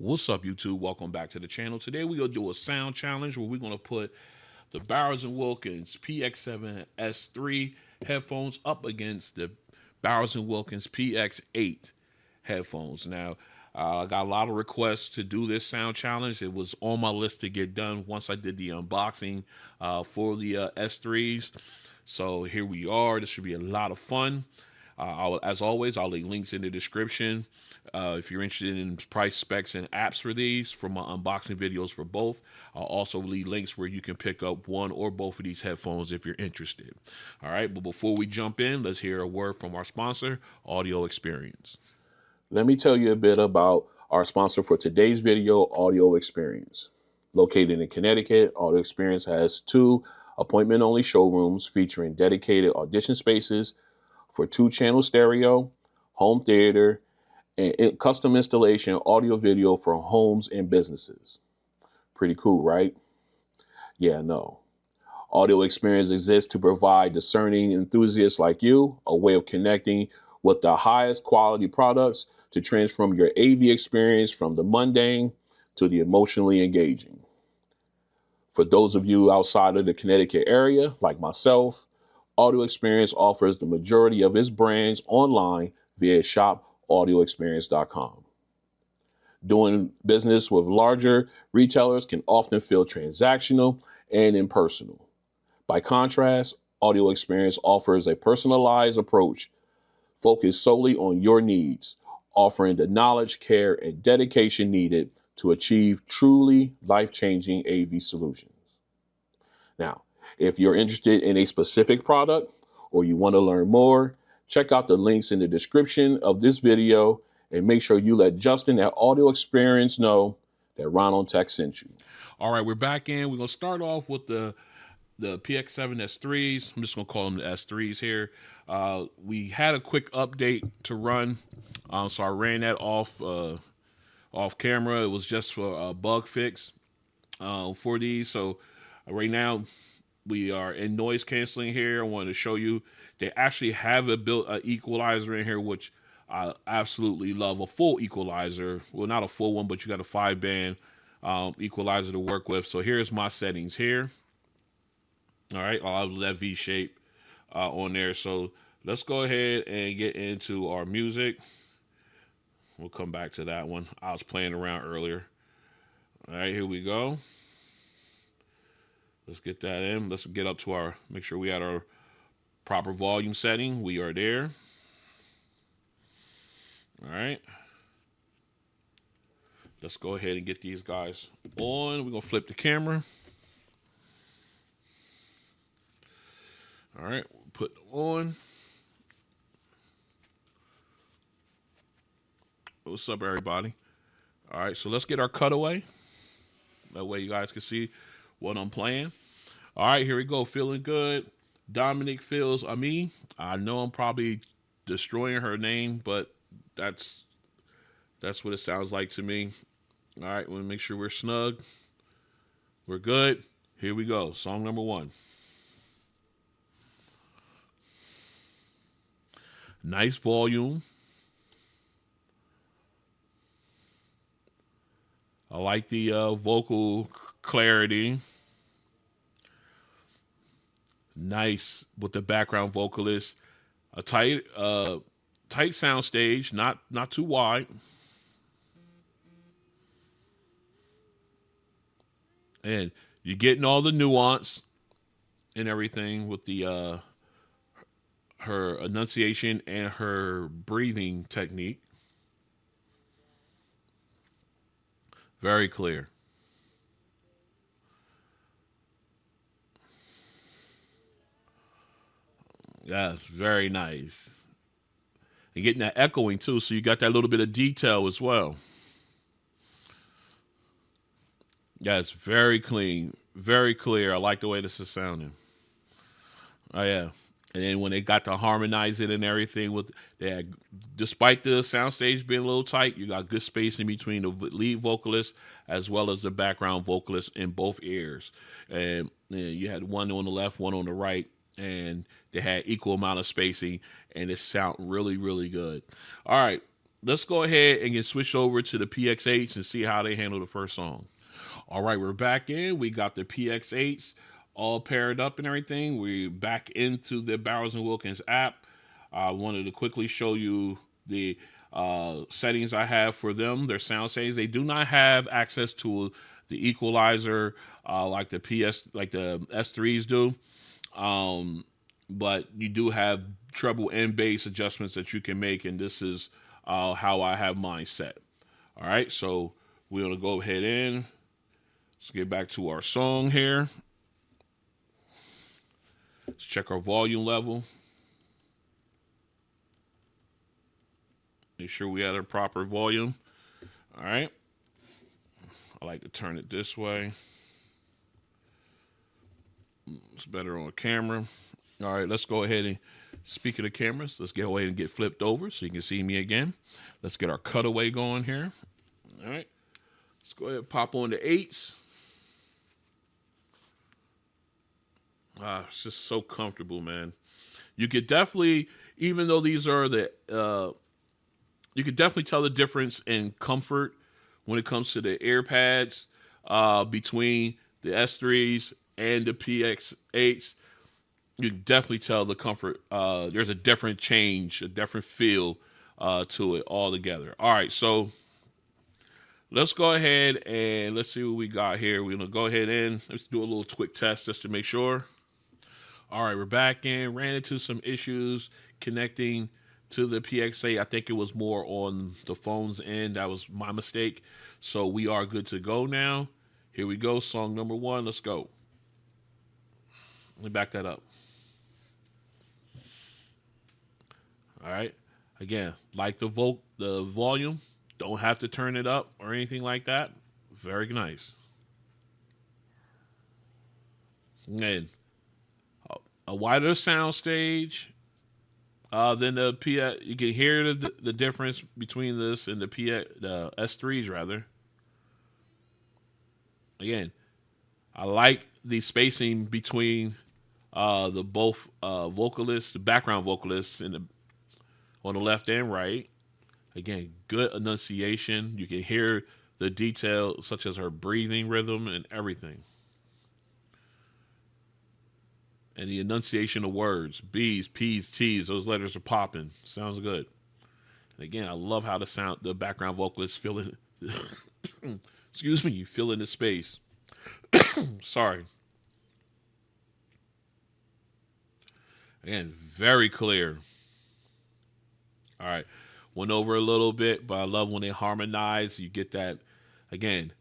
What's up, YouTube? Welcome back to the channel. Today we're going to do a sound challenge where we're going to put the Bowers Wilkins Px7 S3 headphones up against the Bowers Wilkins Px8 headphones. Now, I got a lot of requests to do this sound challenge. It was on my list to get done once I did the unboxing for the S3s. So here we are. This should be a lot of fun. As always, I'll leave links in the description. If you're interested in price, specs, and apps for these, for my unboxing videos for both, I'll also leave links where you can pick up one or both of these headphones if you're interested. All right, but before we jump in, let's hear a word from our sponsor, Audio Experience. Let me tell you a bit about our sponsor for today's video, Audio Experience. Located in Connecticut, Audio Experience has 2 appointment-only showrooms featuring dedicated audition spaces for 2-channel stereo, home theater, and custom installation audio video for homes and businesses. Pretty cool, right? Yeah, no. Audio Experience exists to provide discerning enthusiasts like you a way of connecting with the highest quality products to transform your AV experience from the mundane to the emotionally engaging. For those of you outside of the Connecticut area, like myself, Audio Experience offers the majority of its brands online via shopaudioexperience.com. Doing business with larger retailers can often feel transactional and impersonal. By contrast, Audio Experience offers a personalized approach focused solely on your needs, offering the knowledge, care, and dedication needed to achieve truly life-changing AV solutions. Now, if you're interested in a specific product or you want to learn more, check out the links in the description of this video and make sure you let Justin at Audio Experience know that Ron on Tech sent you. All right, we're back in. We're going to start off with the Px7 S3s. I'm just going to call them the S3s here. We had a quick update to run, so I ran that off camera. It was just for a bug fix for these. So right now, we are in noise canceling here. I wanted to show you they actually have a built equalizer in here, which I absolutely love. A full equalizer. Well, not a full one, but you got a 5-band equalizer to work with. So here's my settings here. All right, I'll have that V shape on there. So let's go ahead and get into our music. We'll come back to that one. I was playing around earlier. All right, here we go. Let's get that in. Let's get up to our, make sure we had our proper volume setting. We are there. All right. Let's go ahead and get these guys on. We're going to flip the camera. All right. Put them on. What's up, everybody? All right. So let's get our cutaway. That way you guys can see what I'm playing. All right, here we go. Feeling good. Dominic feels. I know I'm probably destroying her name, but that's what it sounds like to me. All right, we'll make sure we're snug. We're good. Here we go. Song number 1. Nice volume. I like the vocal clarity. Nice with the background vocalist. A tight sound stage, not too wide. And you're getting all the nuance and everything with the her enunciation and her breathing technique. Very clear. Yes, very nice. And getting that echoing too, so you got that little bit of detail as well. Yes, very clean, very clear. I like the way this is sounding. Oh yeah. And then when they got to harmonize it and everything, despite the soundstage being a little tight, you got good space in between the lead vocalist as well as the background vocalist in both ears. And you had one on the left, one on the right, and they had equal amount of spacing, and it sounded really, really good. All right, let's go ahead and get switched over to the PX8s and see how they handle the first song. All right, we're back in. We got the PX8s all paired up and everything. We're back into the Bowers Wilkins app. I wanted to quickly show you the settings I have for them, their sound settings. They do not have access to the equalizer like the S3s do, but you do have treble and bass adjustments that you can make, and this is how I have mine set. All right, so we're gonna go ahead and let's get back to our song here. Let's check our volume level. Make sure we have a proper volume. All right. I like to turn it this way. It's better on camera. All right, let's go ahead and, speaking of cameras, let's go ahead and get flipped over so you can see me again. Let's get our cutaway going here. All right. Let's go ahead and pop on the 8s. It's just so comfortable, man. You could definitely, even though these are the, you could definitely tell the difference in comfort when it comes to the AirPads between the S3s and the PX8s. You can definitely tell the comfort. There's a different change, a different feel to it altogether. All right, so let's go ahead and let's see what we got here. We're going to go ahead and let's do a little quick test just to make sure. All right, we're back in. Ran into some issues connecting to the PX8. I think it was more on the phone's end. That was my mistake. So we are good to go now. Here we go. Song number 1. Let's go. Let me back that up. All right. Again, like the volume. Don't have to turn it up or anything like that. Very nice. And a wider sound stage. Then the PX, you can hear the difference between this and the S3s rather. Again, I like the spacing between the both vocalists, the background vocalists, on the left and right. Again, good enunciation. You can hear the detail, such as her breathing rhythm and everything. And the enunciation of words, B's, P's, T's, those letters are popping. Sounds good. And again, I love how the background vocalists fill in, excuse me, fill in the space. Sorry. Again, very clear. All right. Went over a little bit, but I love when they harmonize. You get that, again,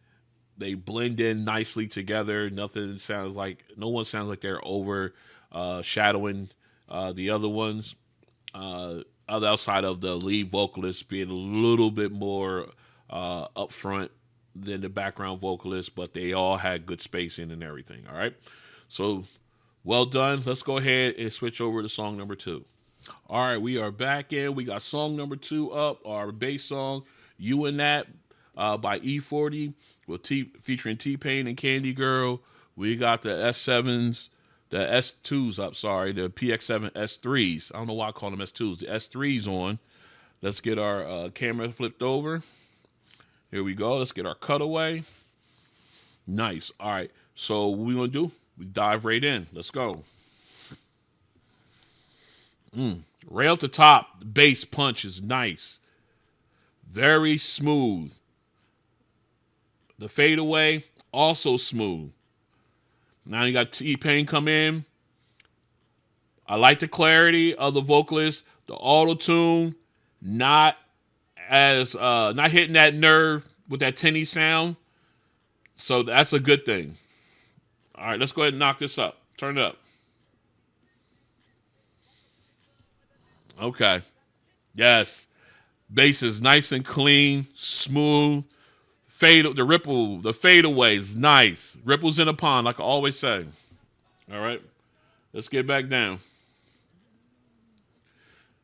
they blend in nicely together. No one sounds like they're overshadowing the other ones. Outside of the lead vocalist being a little bit more upfront than the background vocalist, but they all had good spacing and everything. All right. So well done. Let's go ahead and switch over to song number 2. All right, we are back in. We got song number 2 up, our bass song, You and That by E40, featuring T-Pain and Candy Girl. We got the S7s, the S2s up, the Px7 S3s. I don't know why I call them S2s. The S3s on. Let's get our camera flipped over. Here we go. Let's get our cutaway. Nice. All right, so what we going to do? We dive right in. Let's go. Right off the top, the bass punch is nice. Very smooth. The fadeaway, also smooth. Now you got T-Pain come in. I like the clarity of the vocalist. The auto-tune, not hitting that nerve with that tinny sound. So that's a good thing. All right, let's go ahead and knock this up. Turn it up. Okay. Yes. Bass is nice and clean, smooth. The fadeaway is nice. Ripples in a pond, like I always say. All right. Let's get back down.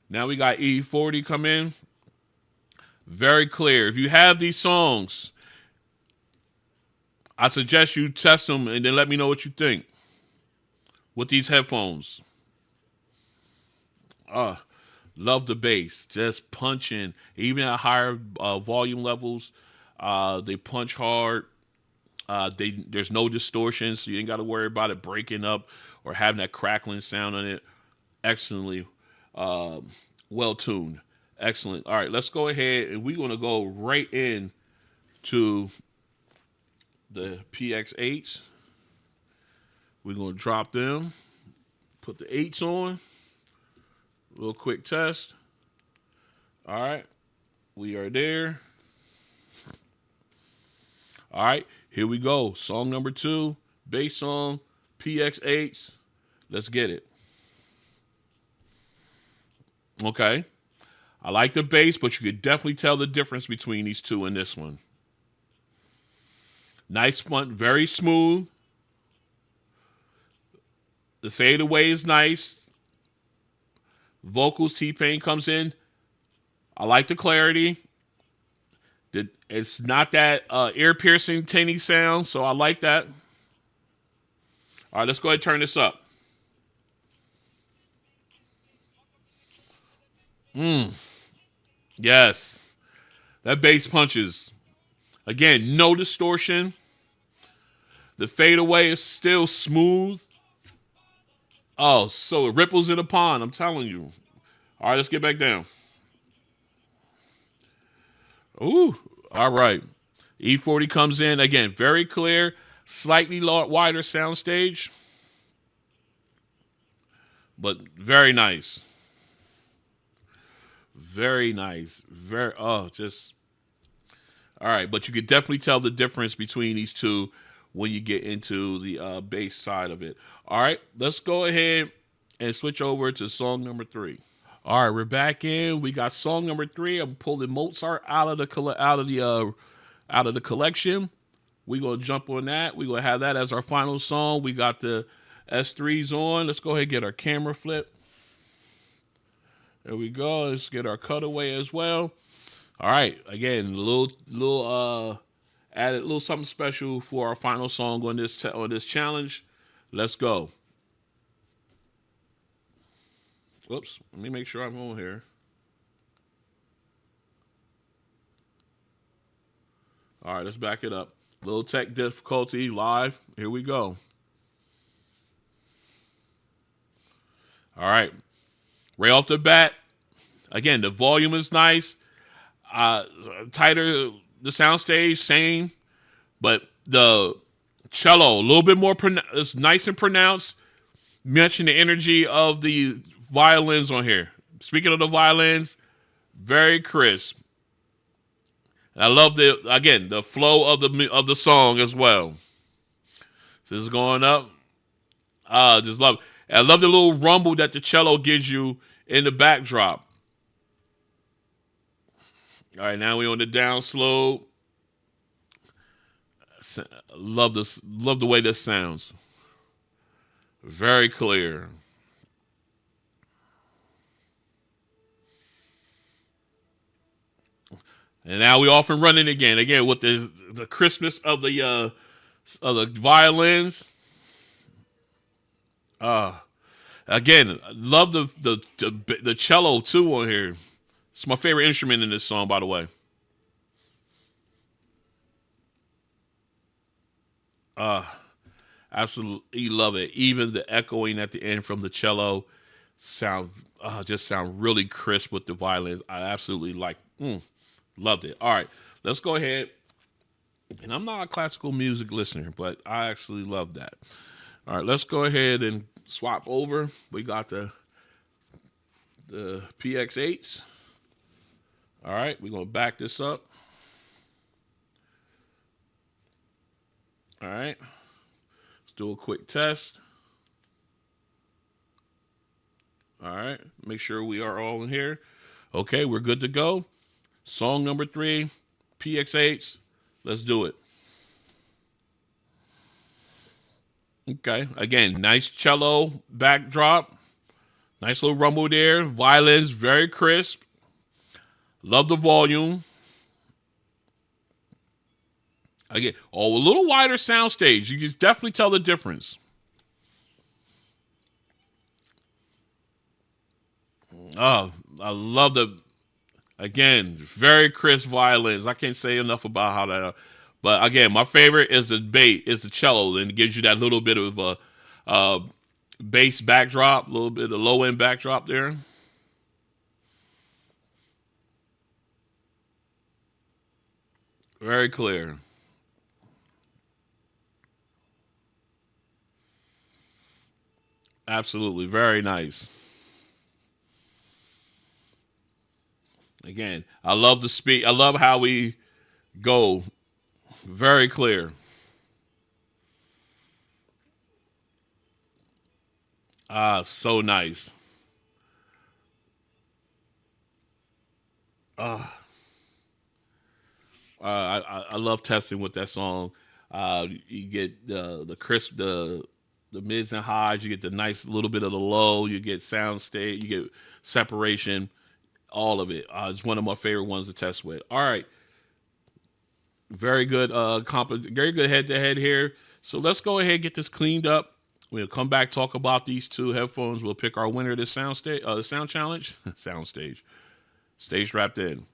Now we got E40 come in. Very clear. If you have these songs, I suggest you test them and then let me know what you think with these headphones. Love the bass, just punching. Even at higher volume levels, they punch hard. There's no distortion, so you ain't got to worry about it breaking up or having that crackling sound on it. Excellently well tuned. Excellent. All right, let's go ahead and we're gonna go right in to the PX8s. We're gonna drop them, put the 8s on. A little quick test. All right, we are there. All right, here we go. Song number 2, bass song, PX8s. Let's get it. Okay. I like the bass, but you could definitely tell the difference between these two in this one. Nice fun, very smooth. The fadeaway is nice. Vocals, T-Pain comes in. I like the clarity. It's not that ear-piercing, tinny sound, so I like that. All right, let's go ahead and turn this up. Yes. That bass punches. Again, no distortion. The fadeaway is still smooth. Oh, so it ripples in a pond, I'm telling you. All right, let's get back down. Ooh, all right. E40 comes in. Again, very clear, slightly wider soundstage, but very nice. Very nice. Just all right. But you could definitely tell the difference between these two when you get into the bass side of it. All right, let's go ahead and switch over to song number 3. All right, we're back in. We got song number 3. I'm pulling Mozart out of the collection. We're gonna jump on that. We're gonna have that as our final song. We got the S3s on. Let's go ahead and get our camera flip. There we go. Let's get our cutaway as well. All right. Again, added a little something special for our final song on this challenge. Let's go. Whoops. Let me make sure I'm on here. All right. Let's back it up. Little tech difficulty live. Here we go. All right. Right off the bat, again, the volume is nice. Tighter, the soundstage, same. But the cello, a little bit more, it's nice and pronounced. Mention the energy of the violins on here. Speaking of the violins, very crisp. I love the flow of the song as well. So this is going up. Just love it. I love the little rumble that the cello gives you in the backdrop. All right, now we're on the down slope. Love this. Love the way this sounds. Very clear. And now we off and running again. Again with the crispness of the violins. Again, love the cello too on here. It's my favorite instrument in this song, by the way. Absolutely love it. Even the echoing at the end from the cello sound really crisp with the violins. I absolutely loved it. All right, let's go ahead. And I'm not a classical music listener, but I actually love that. All right, let's go ahead and swap over. We got the PX8s. All right, we're going to back this up. All right, let's do a quick test. All right, make sure we are all in here. Okay, we're good to go. Song number 3, PX8s. Let's do it. Okay, again, nice cello backdrop. Nice little rumble there. Violins, very crisp. Love the volume. Again, a little wider soundstage. You can definitely tell the difference. I love the, again, very crisp violins. I can't say enough about how that. But again, my favorite is the bass, is the cello, and it gives you that little bit of a bass backdrop, a little bit of low end backdrop there. Very clear. Absolutely, very nice. Again, I love the speed. I love how we go. Very clear. Ah, so nice. I love testing with that song. You get the crisp, the mids and highs. You get the nice little bit of the low. You get sound state. You get separation. All of it. It's one of my favorite ones to test with. All right, very good. Very good head to head here. So let's go ahead and get this cleaned up. We'll come back, talk about these two headphones. We'll pick our winner of this sound challenge. Sound stage. Stage wrapped in.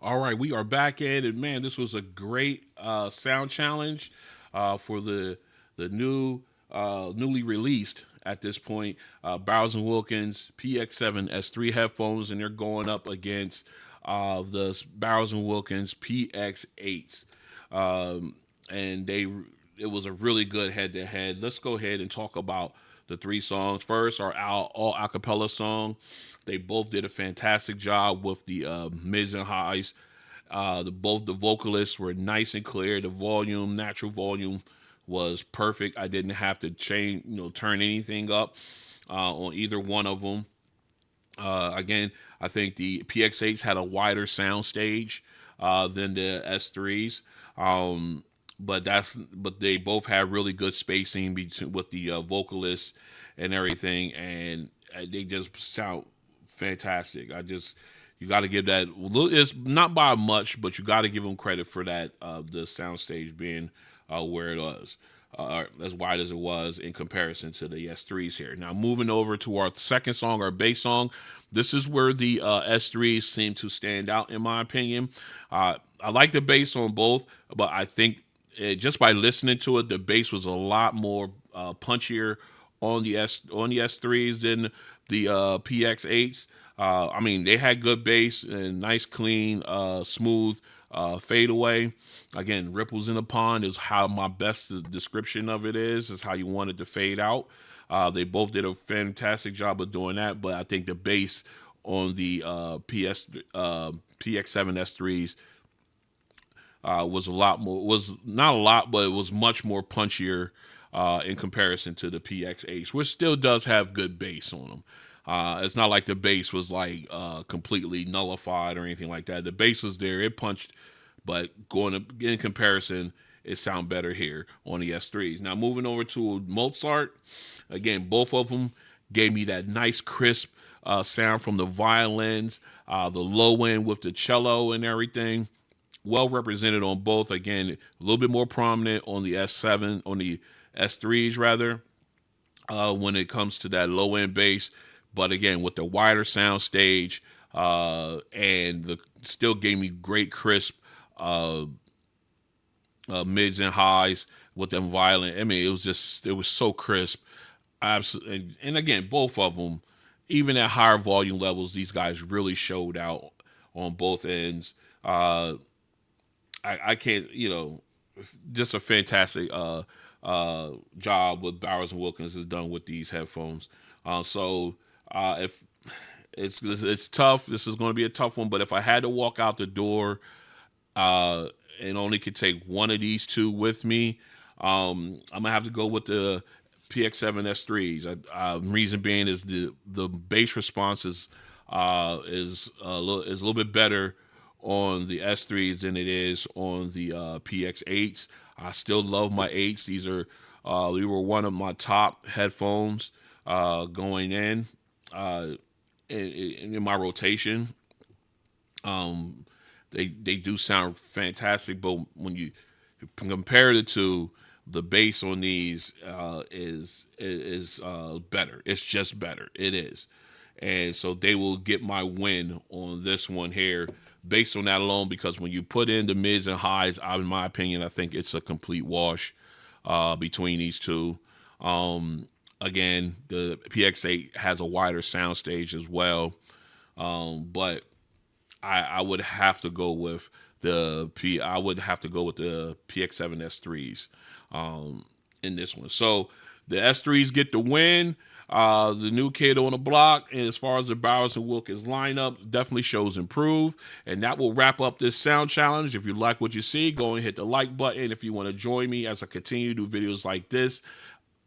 All right, we are back in, and man, this was a great sound challenge for the newly released at this point Bowers and Wilkins Px7 S3 headphones, and they're going up against the Bowers and Wilkins Px8s, and it was a really good head to head. Let's go ahead and talk about the three songs. First, our all acapella song. They both did a fantastic job with the mids and highs. Both the vocalists were nice and clear. The volume, natural volume, was perfect. I didn't have to change, turn anything up on either one of them. Again, I think the PX8s had a wider sound stage than the S3s. But they both had really good spacing between with the vocalists and everything, and they just sound fantastic. You got to give that. It's not by much, but you got to give them credit for that. The soundstage being where it was, as wide as it was in comparison to the S3s here. Now moving over to our second song, our bass song. This is where the S3s seem to stand out, in my opinion. I like the bass on both, but I think just by listening to it, the bass was a lot more punchier on the S3s than the PX8s. I mean, they had good bass and nice, clean, smooth fadeaway. Again, ripples in the pond is how my best description of it is how you want it to fade out. They both did a fantastic job of doing that, but I think the bass on the PX7 S3s was a lot more, was not a lot, but it was much more punchier in comparison to the PX8s, which still does have good bass on them. It's not like the bass was like completely nullified or anything like that. The bass was there, it punched, but in comparison, it sound better here on the S3s. Now moving over to Mozart, again, both of them gave me that nice crisp sound from the violins, the low end with the cello and everything. Well represented on both. Again, a little bit more prominent on the S7, on the S3s rather, when it comes to that low end bass. But again, with the wider sound stage, still gave me great crisp mids and highs with them violent. I mean, it was so crisp. Absolutely. And again, both of them, even at higher volume levels, these guys really showed out on both ends. I can't, just a fantastic job what Bowers and Wilkins has done with these headphones. If it's tough, this is going to be a tough one. But if I had to walk out the door and only could take one of these two with me, I'm gonna have to go with the PX7 S3s. Reason being is the bass response is a little bit better on the S3s than it is on the PX8s. I still love my 8s. They were one of my top headphones going in my rotation. They do sound fantastic, but when you compare the two, the bass on these is better. It's just better. It is. And so they will get my win on this one here based on that alone, because when you put in the mids and highs, in my opinion, I think it's a complete wash between these two. Again, the PX8 has a wider soundstage as well, but I would have to go with the PX7 S3s in this one. So the S3s get the win. The new kid on the block, and as far as the Bowers and Wilkins lineup, definitely shows improve. And that will wrap up this sound challenge. If you like what you see, go and hit the like button. If you want to join me as I continue to do videos like this,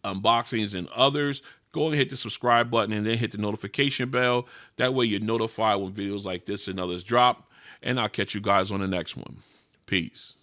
unboxings and others, go and hit the subscribe button and then hit the notification bell. That way you're notified when videos like this and others drop. And I'll catch you guys on the next one. Peace.